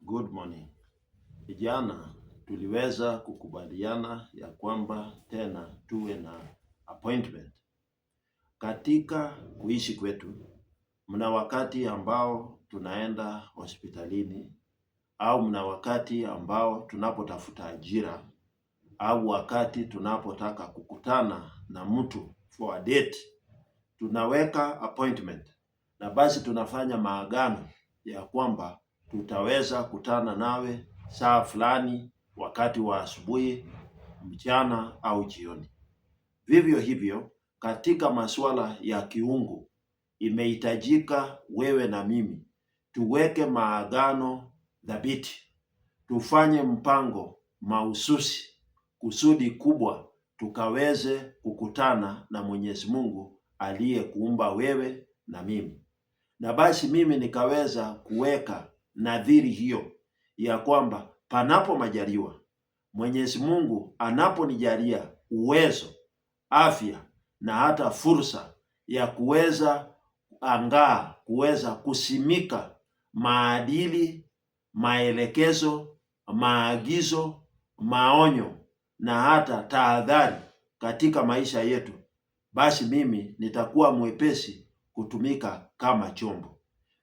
Good morning. Jana tuliweza kukubaliana ya kwamba tena tuwe na appointment. Katika kuishi kwetu, mna wakati ambao tunaenda hospitalini, au mna wakati ambao tunapotafuta ajira, au wakati tunapotaka kukutana na mtu for a date. Tunaweka appointment na basi tunafanya maagano ya kwamba tutaweza kutana nawe saa fulani, wakati wa asubuhi, mchana au jioni. Vivyo hivyo katika masuala ya kiungu, imehitajika wewe na mimi tuweke maagano dhabiti, tufanye mpango mahususi, kusudi kubwa tukaweze kukutana na Mwenyezi Mungu aliyekuumba wewe na mimi. Na basi mimi nikaweza kuweka nadhiri hiyo ya kwamba panapo majaliwa, Mwenyezi Mungu anaponijalia uwezo, afya na hata fursa ya kuweza kusimika maadili, maelekezo, maagizo, maonyo na hata tahadhari katika maisha yetu, basi mimi nitakuwa mwepesi kutumika kama chombo.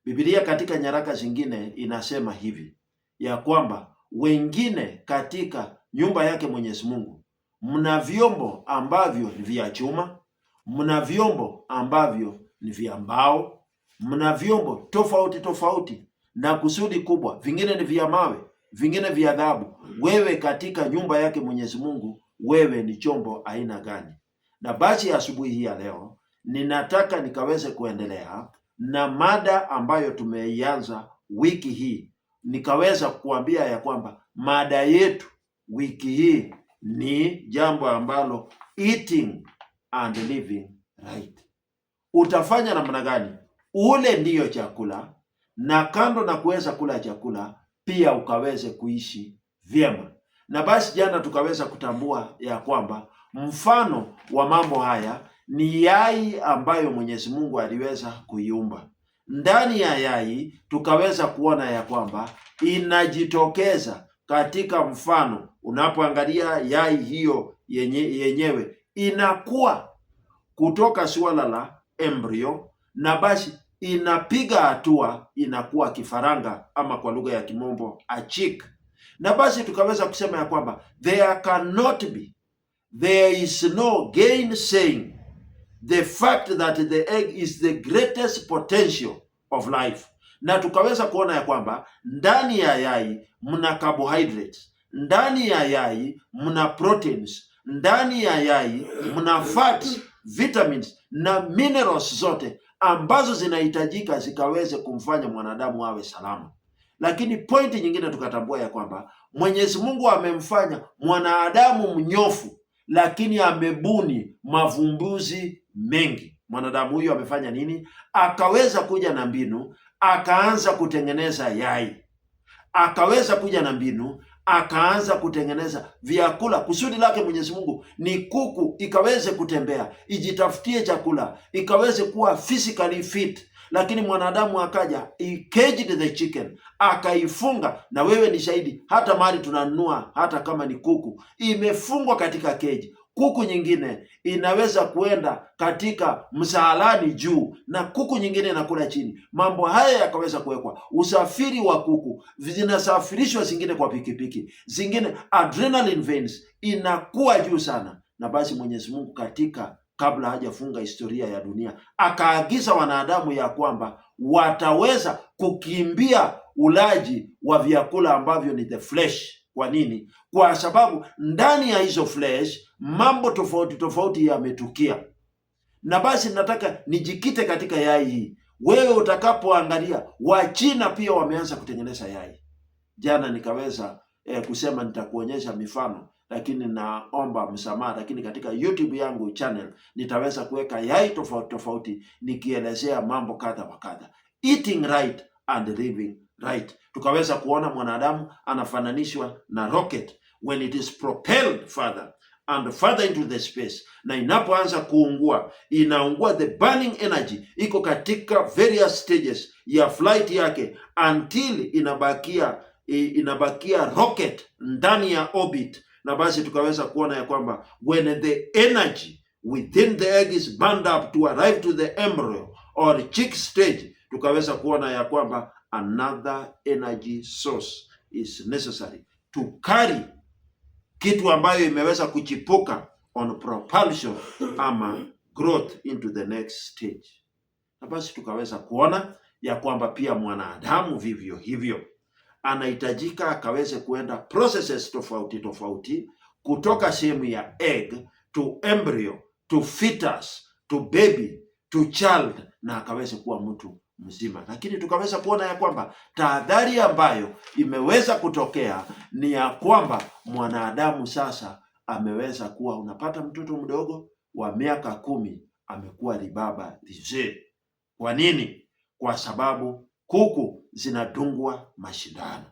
Biblia katika nyaraka zingine inasema hivi ya kwamba wengine katika nyumba yake Mwenyezi Mungu mna vyombo ambavyo ni vya chuma, mna vyombo ambavyo ni vya mbao, mna vyombo tofauti tofauti na kusudi kubwa, vingine ni vya mawe, vingine vya dhahabu. Wewe katika nyumba yake Mwenyezi Mungu, wewe ni chombo aina gani? Na basi asubuhi hii ya leo ninataka nikaweze kuendelea na mada ambayo tumeianza wiki hii. Nikaweza kuambia ya kwamba mada yetu wiki hii ni jambo ambalo eating and living right. Utafanya namna gani ule ndiyo chakula, na kando na kuweza kula chakula pia ukaweze kuishi vyema. Na basi jana tukaweza kutambua ya kwamba mfano wa mambo haya ni yai ambayo Mwenyezi Mungu aliweza kuiumba. Ndani ya yai tukaweza kuona ya kwamba inajitokeza katika mfano. Unapoangalia yai hiyo yenyewe inakuwa kutoka suala la embryo, na basi inapiga hatua, inakuwa kifaranga, ama kwa lugha ya kimombo a chick. Na basi tukaweza kusema ya kwamba there is no gainsaying the fact that the egg is the greatest potential of life. Na tukaweza kuona ya kwamba ndani ya yai mna carbohydrates, ndani ya yai mna proteins, ndani ya yai mna fats, vitamins na minerals zote ambazo zinahitajika zikaweze kumfanya mwanadamu awe salama. Lakini pointi nyingine tukatambua ya kwamba Mwenyezi Mungu amemfanya mwanadamu mnyofu, lakini amebuni mavumbuzi mengi. Mwanadamu huyu amefanya nini? Akaweza kuja na mbinu, akaanza kutengeneza yai. Akaweza kuja na mbinu, akaanza kutengeneza vyakula. Kusudi lake Mwenyezi Mungu ni kuku ikaweze kutembea, ijitafutie chakula, ikaweze kuwa physically fit. Lakini mwanadamu akaja, he caged the chicken, akaifunga. Na wewe ni shahidi, hata mahali tunanunua, hata kama ni kuku, imefungwa katika cage. Kuku nyingine inaweza kuenda katika msalani juu na kuku nyingine inakula chini. Mambo haya yakaweza kuwekwa. Usafiri wa kuku, zinasafirishwa zingine kwa pikipiki, zingine adrenaline veins inakuwa juu sana. Na basi Mwenyezi Mungu kabla hajafunga historia ya dunia, akaagiza wanadamu ya kwamba wataweza kukimbia ulaji wa vyakula ambavyo ni the flesh. Kwa nini? Kwa sababu ndani ya hizo flesh mambo tofauti tofauti yametukia. Na basi nataka nijikite katika yai hii. Wewe utakapoangalia, Wachina pia wameanza kutengeneza yai. Jana nikaweza kusema nitakuonyesha mifano, lakini naomba msamaha. Lakini katika YouTube yangu channel nitaweza kuweka yai tofauti tofauti nikielezea mambo kadha wa kadha. Eating right and living right. Tukaweza kuona mwanadamu anafananishwa na rocket when it is propelled further and further into the space. Na inapoanza kuungua, inaungua, the burning energy iko katika various stages ya flight yake until inabakia inabakia rocket ndani ya orbit, na basi tukaweza kuona ya kwamba when the energy within the egg is burned up to arrive to the embryo or chick stage, tukaweza kuona ya kwamba another energy source is necessary to carry kitu ambayo imeweza kuchipuka on propulsion ama growth into the next stage. Na basi tukaweza kuona ya kwamba pia mwanadamu vivyo hivyo anahitajika akaweze kuenda processes tofauti tofauti, kutoka sehemu ya egg to embryo to fetus to baby to child, na akaweze kuwa mtu mzima. Lakini tukaweza kuona ya kwamba tahadhari ambayo imeweza kutokea ni ya kwamba mwanadamu sasa ameweza kuwa, unapata mtoto mdogo wa miaka 10 amekuwa libaba lizee. Kwa nini? Kwa sababu kuku zinadungwa mashindano,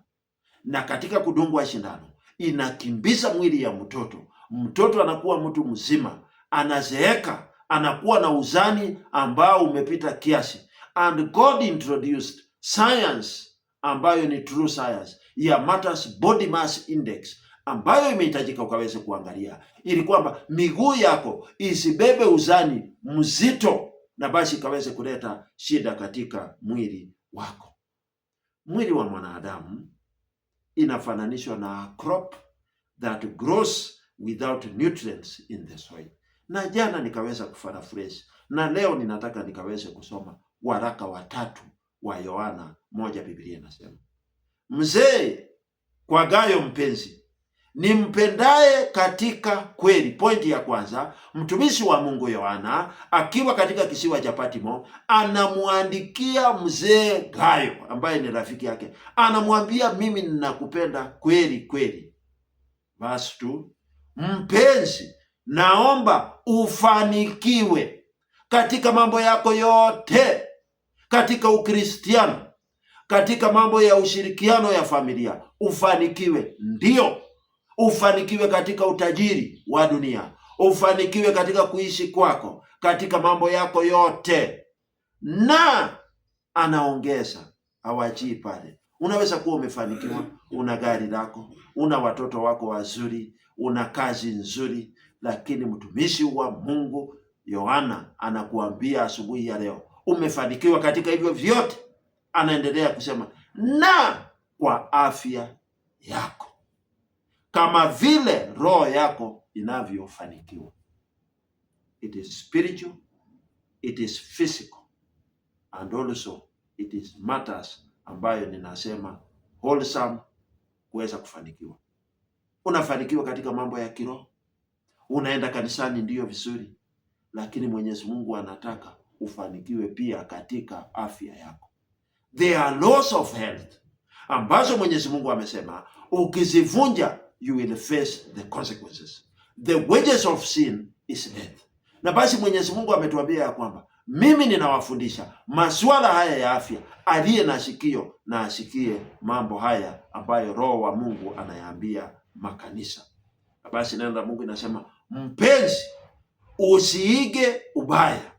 na katika kudungwa shindano inakimbiza mwili ya mtoto. Mtoto anakuwa mtu mzima, anazeeka, anakuwa na uzani ambao umepita kiasi. And God introduced science ambayo ni true science ya Matters Body Mass Index, ambayo imehitajika ukaweze kuangalia ili kwamba miguu yako isibebe uzani mzito, na basi ikaweze kuleta shida katika mwili wako. Mwili wa mwanadamu inafananishwa na crop that grows without nutrients in the soil. Na jana nikaweza kuparaphrase, na leo ninataka nikaweze kusoma waraka wa 3 wa Yohana 1. Biblia inasema, mzee kwa Gayo mpenzi, nimpendaye katika kweli. Pointi ya kwanza, mtumishi wa Mungu Yohana akiwa katika kisiwa cha Patmo anamwandikia mzee Gayo ambaye ni rafiki yake, anamwambia mimi ninakupenda kweli kweli. Verse 2, mpenzi, naomba ufanikiwe katika mambo yako yote, katika Ukristiano, katika mambo ya ushirikiano ya familia, ufanikiwe. Ndio, ufanikiwe katika utajiri wa dunia, ufanikiwe katika kuishi kwako, katika mambo yako yote. Na anaongeza, hawajii pale. Unaweza kuwa umefanikiwa, una gari lako, una watoto wako wazuri, una kazi nzuri, lakini mtumishi wa Mungu Yohana anakuambia asubuhi ya leo, umefanikiwa katika hivyo vyote. Anaendelea kusema, na kwa afya yako, kama vile roho yako inavyofanikiwa. It is spiritual, it is physical, and also it is matters ambayo ninasema wholesome kuweza kufanikiwa. Unafanikiwa katika mambo ya kiroho, unaenda kanisani, ndiyo vizuri, lakini Mwenyezi Mungu anataka ufanikiwe pia katika afya yako. There are laws of health ambazo Mwenyezi Mungu amesema ukizivunja you will face the consequences. The wages of sin is death. Na basi Mwenyezi Mungu ametuambia ya kwamba mimi ninawafundisha masuala haya ya afya, aliye na sikio na asikie mambo haya ambayo Roho wa Mungu anayaambia makanisa. Na basi neno la Mungu inasema, mpenzi, usiige ubaya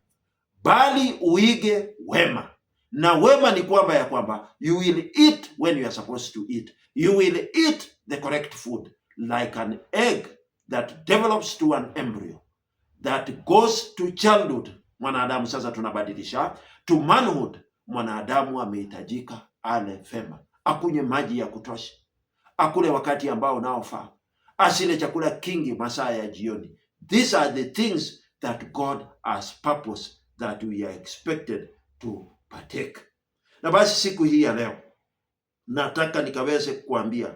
bali uige wema. Na wema ni kwamba ya kwamba you will eat when you are supposed to eat. You will eat the correct food, like an egg that develops to an embryo that goes to childhood. Mwanadamu sasa tunabadilisha to manhood. Mwanadamu amehitajika ale vema, akunywe maji ya kutosha, akule wakati ambao unaofaa, asile chakula kingi masaa ya jioni. These are the things that God has purpose that we are expected to partake. Na basi siku hii ya leo nataka nikaweze kuambia,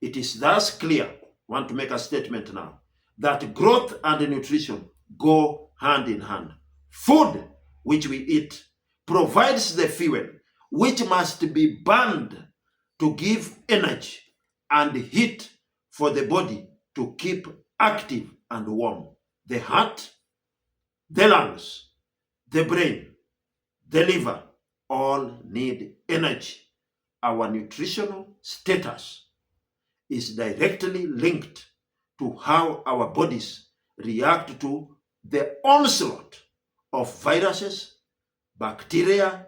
it is thus clear, I want to make a statement now, that growth and nutrition go hand in hand. Food which we eat provides the fuel which must be burned to give energy and heat for the body to keep active and warm. The heart, the lungs, the brain, the liver all need energy. Our nutritional status is directly linked to how our bodies react to the onslaught of viruses, bacteria,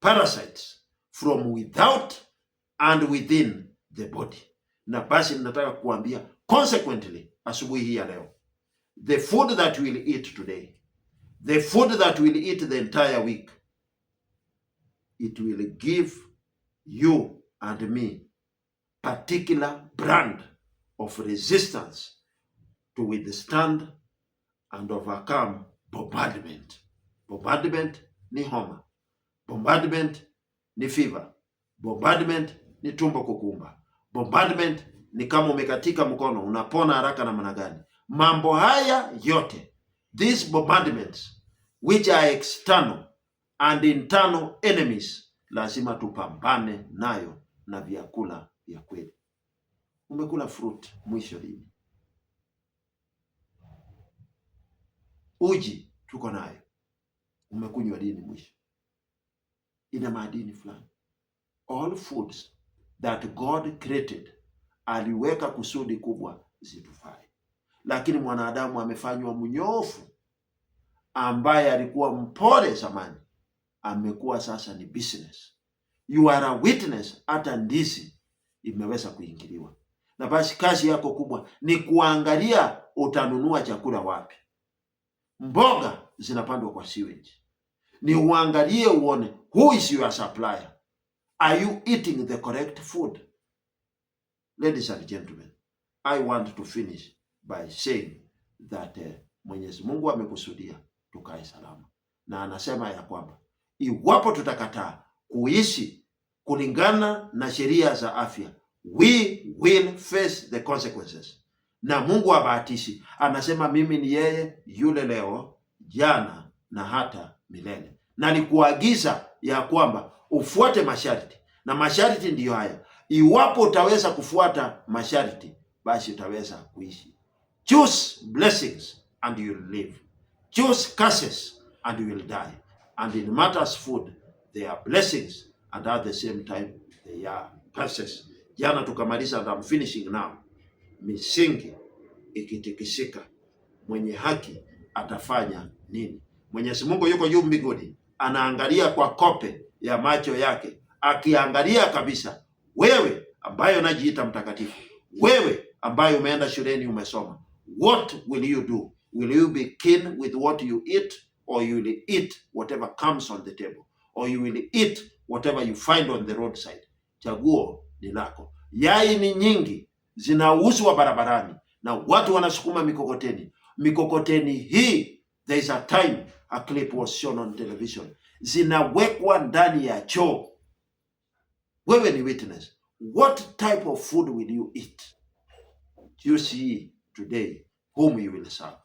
parasites from without and within the body. Na basi ninataka kuambia consequently asubuhi hii ya leo, the food that we'll eat today, the food that we'll eat the entire week, it will give you and me particular brand of resistance to withstand and overcome bombardment. Bombardment ni homa, bombardment ni fever, bombardment ni tumbo kukumba, bombardment ni kama umekatika mkono unapona haraka na namna gani. Mambo haya yote, these bombardments which are external and internal enemies, lazima tupambane nayo na vyakula vya kweli. Umekula fruit mwisho lini? Uji tuko nayo, umekunywa lini mwisho? Ina madini fulani. All foods that God created, aliweka kusudi kubwa zitufai, lakini mwanadamu amefanywa mnyofu, ambaye alikuwa mpole zamani amekuwa sasa ni business. You are a witness, hata ndizi imeweza kuingiliwa. Na basi kazi yako kubwa ni kuangalia utanunua chakula wapi. Mboga zinapandwa kwa sewage, ni uangalie uone who is your supplier. Are you eating the correct food? Ladies and gentlemen, I want to finish by saying that Mwenyezi Mungu amekusudia tukae salama, na anasema ya kwamba iwapo tutakataa kuishi kulingana na sheria za afya, we will face the consequences. Na Mungu habahatishi, anasema mimi ni yeye yule leo, jana na hata milele. Na nikuagiza ya kwamba ufuate masharti, na masharti ndiyo haya. Iwapo utaweza kufuata masharti, basi utaweza kuishi. Choose blessings and you will live. Choose curses and you will die. And in matters food, they are blessings, and at the same time they are curses. Jana tukamaliza, and I'm finishing now. Misingi ikitikisika, mwenye haki atafanya nini? Mwenyezi Mungu yuko juu mbinguni, anaangalia kwa kope ya macho yake, akiangalia kabisa. Wewe ambaye unajiita mtakatifu, wewe ambaye umeenda shuleni umesoma, what will you do? Will you be keen with what you eat, or you will eat whatever comes on the table, or you will eat whatever you find on the roadside? Chaguo ni lako. Yai ni nyingi zinauzwa barabarani na watu wanasukuma mikokoteni. Mikokoteni hii, there is a time a clip was shown on television, zinawekwa ndani ya choo. Wewe ni witness. What type of food will you eat? Choose ye today whom you will serve.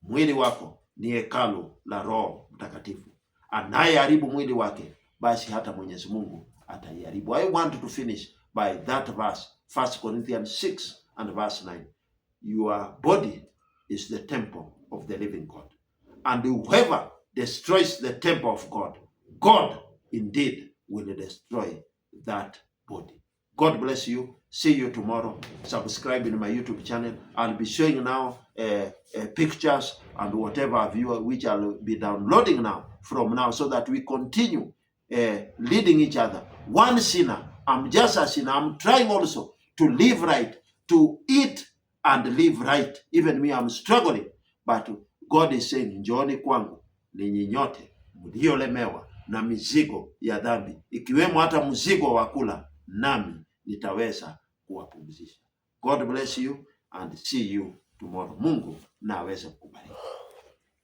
Mwili wako ni hekalu la Roho Mtakatifu. Anayeharibu mwili wake, basi hata Mwenyezi Mungu ataiharibu. I want to finish by that verse, 1 Corinthians 6 and verse 9. Your body is the temple of the living God. And whoever destroys the temple of God, God indeed will destroy that body. God bless you. See you tomorrow. Subscribe in my YouTube channel. I'll be showing now pictures and whatever viewer which I'll be downloading now from now, so that we continue leading each other. One sinner. I'm just a sinner. I'm trying also to live right, to eat and live right. Even me, I'm struggling. But God is saying, njooni kwangu ninyi nyote mliolemewa na mizigo ya dhambi, ikiwemo hata mzigo wa kula, nami nitaweza kuwapumzisha. God bless you and see you tomorrow. Mungu na aweze